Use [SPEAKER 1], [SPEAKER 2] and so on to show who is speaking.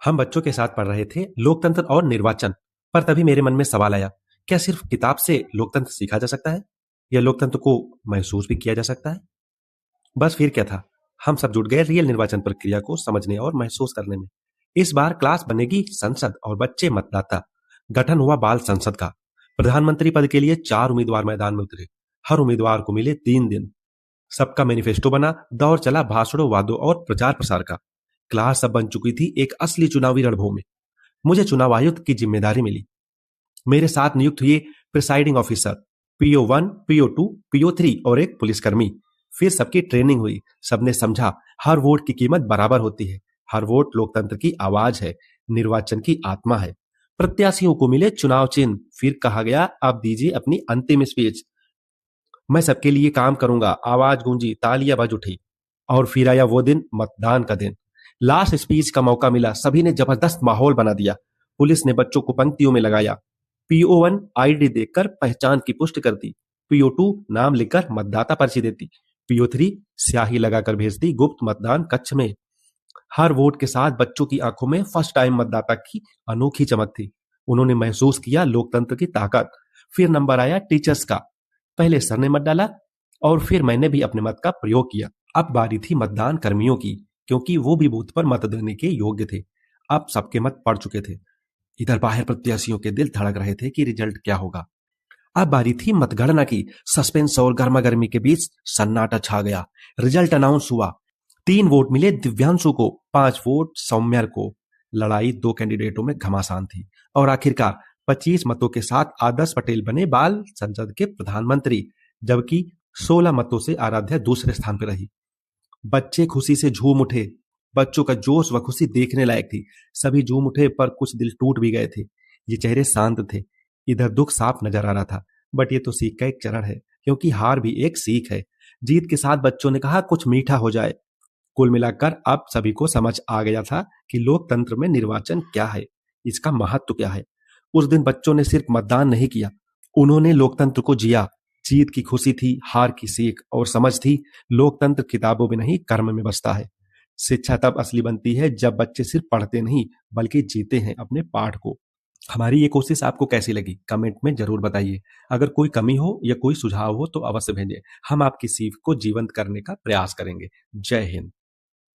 [SPEAKER 1] हम बच्चों के साथ पढ़ रहे थे लोकतंत्र और निर्वाचन। पर तभी मेरे मन में सवाल आया, क्या सिर्फ किताब से लोकतंत्र सीखा जा सकता है या लोकतंत्र को महसूस भी किया जा सकता है? बस फिर क्या था, हम सब जुट गए रियल निर्वाचन प्रक्रिया को समझने और महसूस करने में। इस बार क्लास बनेगी संसद और बच्चे मतदाता। गठन हुआ बाल संसद का। प्रधानमंत्री पद के लिए 4 उम्मीदवार मैदान में उतरे। हर उम्मीदवार को मिले 3 दिन। सबका मैनिफेस्टो बना। दौर चला भाषणों, वादों और प्रचार प्रसार का। क्लास अब बन चुकी थी एक असली चुनावी रणभूमि। मुझे चुनाव आयुक्त की जिम्मेदारी मिली। मेरे साथ नियुक्त हुए presiding officer, PO1, PO2, PO3 और एक पुलिसकर्मी। फिर सबकी ट्रेनिंग हुई। सबने समझा हर वोट की कीमत बराबर होती है। हर वोट लोकतंत्र की आवाज है, निर्वाचन की आत्मा है। प्रत्याशियों को मिले चुनाव चिन्ह। फिर कहा गया, अब दीजिए अपनी अंतिम स्पीच। मैं सबके लिए काम करूंगा। आवाज गूंजी, तालियां बज उठी। और फिर आया वो दिन, मतदान का दिन। लास्ट स्पीच का मौका मिला। सभी ने जबरदस्त माहौल बना दिया। पुलिस ने बच्चों को पंक्तियों में लगाया। PO1 आईडी देखकर पहचान की पुष्टि करती। PO2 नाम लिखकर मतदाता पर्ची देती। PO3 स्याही लगाकर भेजती गुप्त मतदान कक्ष में। हर वोट के साथ बच्चों की आंखों में फर्स्ट टाइम मतदाता की अनोखी चमक थी। उन्होंने महसूस किया लोकतंत्र की ताकत। फिर नंबर आया टीचर्स का। पहले सर ने मत डाला और फिर मैंने भी अपने मत का प्रयोग किया। अब बारी थी मतदान कर्मियों की, क्योंकि वो भी बूथ पर मत देने के योग्य थे। अब सबके मत पड़ चुके थे। इधर बाहर प्रत्याशियों के दिल धड़क रहे थे कि रिजल्ट क्या होगा। अब बारी थी मतगणना की। सस्पेंस और गर्मागर्मी के बीच सन्नाटा छा गया। रिजल्ट अनाउंस हुआ। 3 वोट मिले दिव्यांशु को, 5 वोट सौम्यर को। लड़ाई 2 कैंडिडेटों में घमासान थी और आखिरकार 25 मतों के साथ आदर्श पटेल बने बाल संसद के प्रधानमंत्री, जबकि 16 मतों से आराध्या दूसरे स्थान पर रही। बच्चे खुशी से झूम उठे। बच्चों का जोश व खुशी देखने लायक थी। सभी झूम उठे, पर कुछ दिल टूट भी गए थे। ये चेहरे शांत थे। इधर दुख साफ नजर आ रहा था। बट ये तो सीख का एक चरण है, क्योंकि हार भी एक सीख है। जीत के साथ बच्चों ने कहा, कुछ मीठा हो जाए। कुल मिलाकर अब सभी को समझ आ गया था कि लोकतंत्र में निर्वाचन क्या है, इसका महत्व क्या है। उस दिन बच्चों ने सिर्फ मतदान नहीं किया, उन्होंने लोकतंत्र को जिया। जीत की खुशी थी, हार की सीख और समझ थी। लोकतंत्र किताबों में नहीं, कर्म में बसता है। शिक्षा तब असली बनती है जब बच्चे सिर्फ पढ़ते नहीं, बल्कि जीते हैं अपने पाठ को। हमारी ये कोशिश आपको कैसी लगी, कमेंट में जरूर बताइए। अगर कोई कमी हो या कोई सुझाव हो तो अवश्य भेजें। हम आपकी सीख को जीवंत करने का प्रयास करेंगे। जय हिंद।